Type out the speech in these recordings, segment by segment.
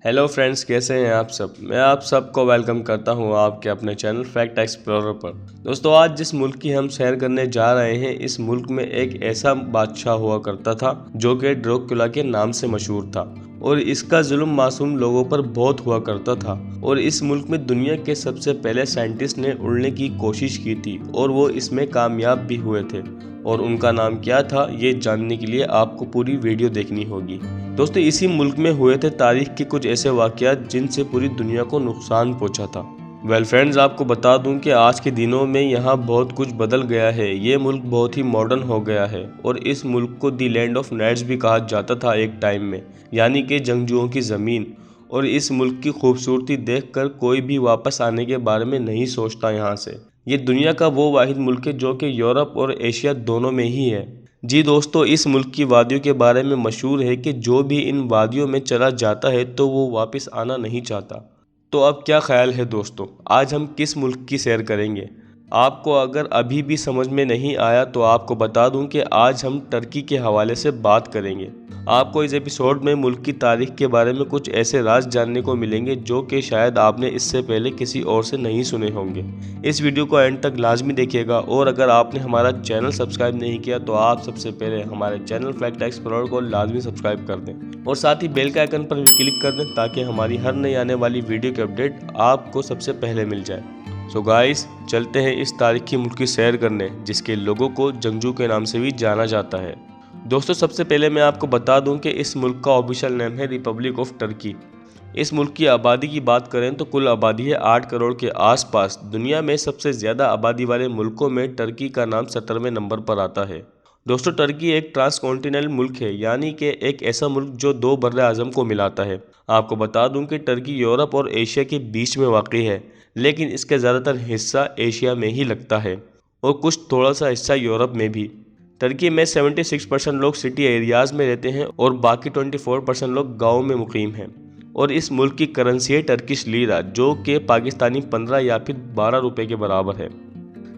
Hello friends, कैसे हैं आप सब। मैं आप सबको वेलकम करता हूं आपके अपने चैनल फैक्ट एक्सप्लोरर पर। दोस्तों, आज जिस मुल्क की हम सैर करने जा रहे हैं, इस मुल्क में एक ऐसा बादशाह हुआ करता था जो कि ड्रैकुला के नाम से मशहूर था और इसका जुल्म मासूम लोगों पर बहुत हुआ करता था। और इस मुल्क में दुनिया के सबसे पहले साइंटिस्ट ने उड़ने की कोशिश की थी और वो इसमें कामयाब भी हुए थे। और उनका नाम क्या था, ये जानने के लिए आपको पूरी वीडियो देखनी होगी। दोस्तों, इसी मुल्क में हुए थे तारीख के कुछ ऐसे वाक़यात जिनसे पूरी दुनिया को नुकसान पहुंचा था। फ्रेंड्स, आपको बता दूं कि आज के दिनों में यहाँ बहुत कुछ बदल गया है। ये मुल्क बहुत ही मॉडर्न हो गया है और इस मुल्क को दी लैंड ऑफ नाइट्स भी कहा जाता था एक टाइम में, यानी कि जंगजुओं की ज़मीन। और इस मुल्क की खूबसूरती देखकर कोई भी वापस आने के बारे में नहीं सोचता यहाँ से। ये दुनिया का वो वाहिद मुल्क है जो कि यूरोप और एशिया दोनों में ही है। जी दोस्तों, इस मुल्क की वादियों के बारे में मशहूर है कि जो भी इन वादियों में चला जाता है तो वो वापस आना नहीं चाहता। तो अब क्या ख्याल है दोस्तों, आज हम किस मुल्क की सैर करेंगे। आपको अगर अभी भी समझ में नहीं आया तो आपको बता दूं कि आज हम टर्की के हवाले से बात करेंगे। आपको इस एपिसोड में मुल्क की तारीख के बारे में कुछ ऐसे राज जानने को मिलेंगे जो कि शायद आपने इससे पहले किसी और से नहीं सुने होंगे। इस वीडियो को एंड तक लाजमी देखिएगा और अगर आपने हमारा चैनल सब्सक्राइब नहीं किया तो आप सबसे पहले हमारे चैनल फैक्ट एक्सप्लोरर को लाजमी सब्सक्राइब कर दें और साथ ही बेल के आइकन पर भी क्लिक कर दें ताकि हमारी हर नई आने वाली वीडियो की अपडेट आपको सबसे पहले मिल जाए। सो गाइस, चलते हैं इस तारीखी मुल्क की सैर करने जिसके लोगों को जंगजू के नाम से भी जाना जाता है। दोस्तों, सबसे पहले मैं आपको बता दूं कि इस मुल्क का ऑफिशियल नेम है रिपब्लिक ऑफ टर्की। इस मुल्क की आबादी की बात करें तो कुल आबादी है 8 करोड़ के आसपास। दुनिया में सबसे ज़्यादा आबादी वाले मुल्कों में टर्की का नाम 17वें नंबर पर आता है। दोस्तों, टर्की एक ट्रांसकॉन्टिनेंटल मुल्क है, यानी कि एक ऐसा मुल्क जो दो बर्रे आज़म को मिलाता है। आपको बता दूं कि टर्की यूरोप और एशिया के बीच में वाक़ई है, लेकिन इसका ज़्यादातर हिस्सा एशिया में ही लगता है और कुछ थोड़ा सा हिस्सा यूरोप में भी। टर्की में 76% लोग सिटी एरियाज़ में रहते हैं और बाकी 24% लोग गाँव में मुकीम हैं। और इस मुल्क की करेंसी है टर्किश लीरा, जो कि पाकिस्तानी 15 या फिर 12 रुपये के बराबर है।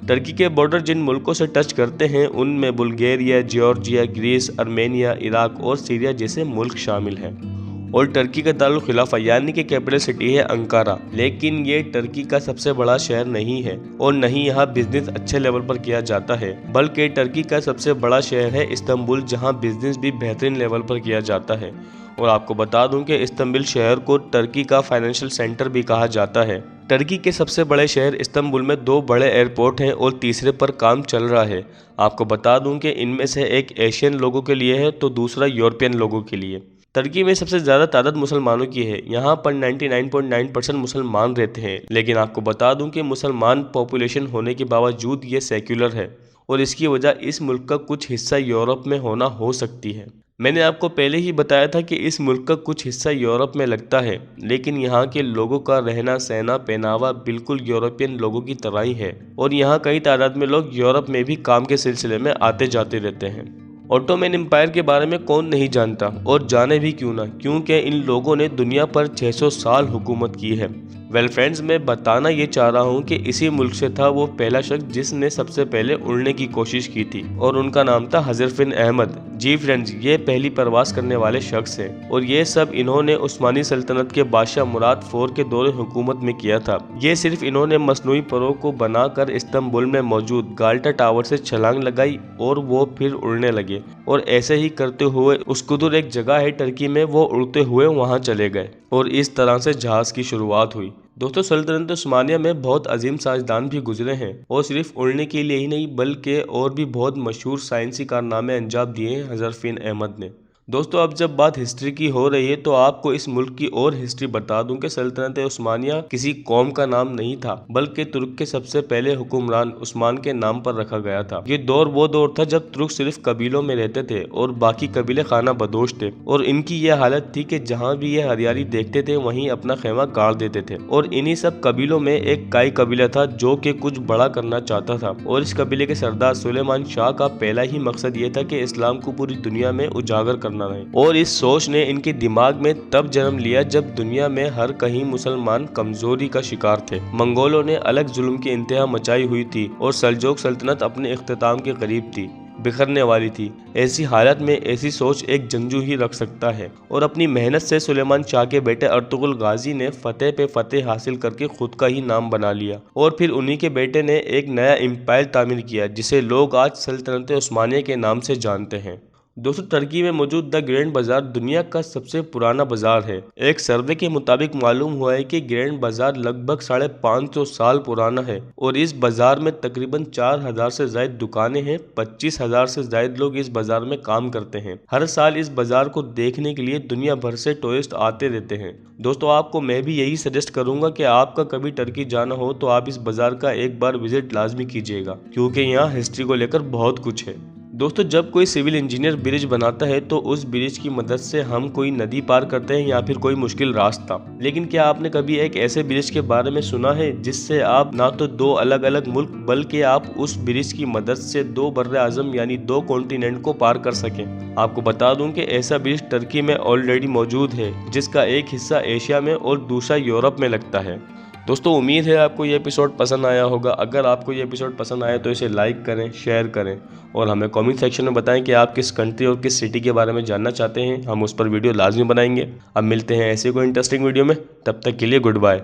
टर्की के बॉर्डर जिन मुल्कों से टच करते हैं उनमें Bulgaria, Georgia, Greece, Armenia, Iraq और सीरिया जैसे मुल्क शामिल हैं। और टर्की का दारुल खिलाफा यानी कि कैपिटल सिटी है अंकारा, लेकिन ये टर्की का सबसे बड़ा शहर नहीं है और न ही यहाँ बिजनेस अच्छे लेवल पर किया जाता है, बल्कि टर्की का सबसे बड़ा शहर है इस्तांबुल, जहाँ बिजनेस भी बेहतरीन लेवल पर किया जाता है। और आपको बता दूं कि इस्तांबुल शहर को टर्की का फाइनेंशियल सेंटर भी कहा जाता है। टर्की के सबसे बड़े शहर इस्तांबुल में 2 बड़े एयरपोर्ट हैं और तीसरे पर काम चल रहा है। आपको बता दूं कि इनमें से एक एशियन लोगों के लिए है तो दूसरा यूरोपियन लोगों के लिए। टर्की में सबसे ज़्यादा तादाद मुसलमानों की है। यहाँ पर 99.9% मुसलमान रहते हैं, लेकिन आपको बता दूं कि मुसलमान पॉपुलेशन होने के बावजूद ये सेक्युलर है और इसकी वजह इस मुल्क का कुछ हिस्सा यूरोप में होना हो सकती है। मैंने आपको पहले ही बताया था कि इस मुल्क का कुछ हिस्सा यूरोप में लगता है, लेकिन यहाँ के लोगों का रहना सहना पहनावा बिल्कुल यूरोपियन लोगों की तरह ही है और यहाँ कई तादाद में लोग यूरोप में भी काम के सिलसिले में आते जाते रहते हैं। ऑटोमन एम्पायर के बारे में कौन नहीं जानता, और जाने भी क्यों ना, क्योंकि इन लोगों ने दुनिया पर 600 साल हुकूमत की है। फ्रेंड्स, मैं बताना ये चाह रहा हूँ कि इसी मुल्क से था वो पहला शख्स जिसने सबसे पहले उड़ने की कोशिश की थी और उनका नाम था हज़रत अहमद। जी फ्रेंड्स, ये पहली परवास करने वाले शख्स हैं और ये सब इन्होंने उस्मानी सल्तनत के बादशाह मुराद IV के दौरे हुकूमत में किया था। ये सिर्फ इन्होंने मसनूई परों को बनाकर इस्तांबुल में मौजूद गाल्टा टावर से छलांग लगाई और वो फिर उड़ने लगे और ऐसे ही करते हुए उस्कुदुर एक जगह है टर्की में, वो उड़ते हुए वहाँ चले गए और इस तरह से जहाज़ की शुरुआत हुई। दोस्तों, सल्तनत उस्मानिया में बहुत अजीम साइंसदान भी गुजरे हैं और सिर्फ उड़ने के लिए ही नहीं बल्कि और भी बहुत मशहूर साइंसी कारनामे अंजाम दिए हैं हज़रत अहमद ने। दोस्तों, अब जब बात हिस्ट्री की हो रही है तो आपको इस मुल्क की और हिस्ट्री बता दूं कि सल्तनत उस्मानिया किसी कौम का नाम नहीं था, बल्कि तुर्क के सबसे पहले हुक्मरान उस्मान के नाम पर रखा गया था। ये दौर वो दौर था जब तुर्क सिर्फ कबीलों में रहते थे और बाकी कबीले खाना बदोश थे और इनकी यह हालत थी कि जहाँ भी ये हरियाली देखते थे वहीं अपना खेमा गाड़ देते थे। और इन्हीं सब कबीलों में एक काई कबीला था जो कि कुछ बड़ा करना चाहता था और इस कबीले के सरदार सुलेमान शाह का पहला ही मकसद ये था कि इस्लाम को पूरी दुनिया में उजागर करना रहे। और इस सोच ने इनके दिमाग में तब जन्म लिया जब दुनिया में हर कहीं मुसलमान कमजोरी का शिकार थे। मंगोलों ने अलग जुल्म की इंतहा मचाई हुई थी और सल्जोक सल्तनत अपने इख्तिताम के करीब थी। बिखरने वाली थी। ऐसी हालत में ऐसी सोच एक जंगजू ही रख सकता है और अपनी मेहनत से सुलेमान शाह के बेटे अर्तुगरुल गाजी ने फतेह पे फतेह हासिल करके खुद का ही नाम बना लिया और फिर उन्हीं के बेटे ने एक नया एम्पायर तामीर किया जिसे लोग आज सल्तनत उस्मानिया के नाम से जानते हैं। दोस्तों, टर्की में मौजूद द ग्रैंड बाजार दुनिया का सबसे पुराना बाजार है। एक सर्वे के मुताबिक मालूम हुआ है कि ग्रैंड बाजार लगभग 550 साल पुराना है और इस बाजार में तकरीबन 4000 से ज्यादा दुकानें हैं। 25,000 से ज्यादा लोग इस बाजार में काम करते हैं। हर साल इस बाजार को देखने के लिए दुनिया भर से टूरिस्ट आते रहते हैं। दोस्तों, आपको मैं भी यही सजेस्ट करूंगा कि आपका कभी टर्की जाना हो तो आप इस बाजार का एक बार विजिट लाजमी कीजिएगा, क्योंकि यहाँ हिस्ट्री को लेकर बहुत कुछ है। दोस्तों, जब कोई सिविल इंजीनियर ब्रिज बनाता है तो उस ब्रिज की मदद से हम कोई नदी पार करते हैं या फिर कोई मुश्किल रास्ता। लेकिन क्या आपने कभी एक ऐसे ब्रिज के बारे में सुना है जिससे आप ना तो दो अलग अलग मुल्क बल्कि आप उस ब्रिज की मदद से 2 बर्रे आज़म यानी 2 कॉन्टिनेंट को पार कर सकें? आपको बता दूं कि ऐसा ब्रिज टर्की में ऑलरेडी मौजूद है, जिसका एक हिस्सा एशिया में और दूसरा यूरोप में लगता है। दोस्तों, उम्मीद है आपको ये एपिसोड पसंद आया होगा। अगर आपको ये एपिसोड पसंद आया तो इसे लाइक करें, शेयर करें और हमें कमेंट सेक्शन में बताएं कि आप किस कंट्री और किस सिटी के बारे में जानना चाहते हैं। हम उस पर वीडियो लाजमी बनाएंगे। अब मिलते हैं ऐसे कोई इंटरेस्टिंग वीडियो में, तब तक के लिए गुड बाय।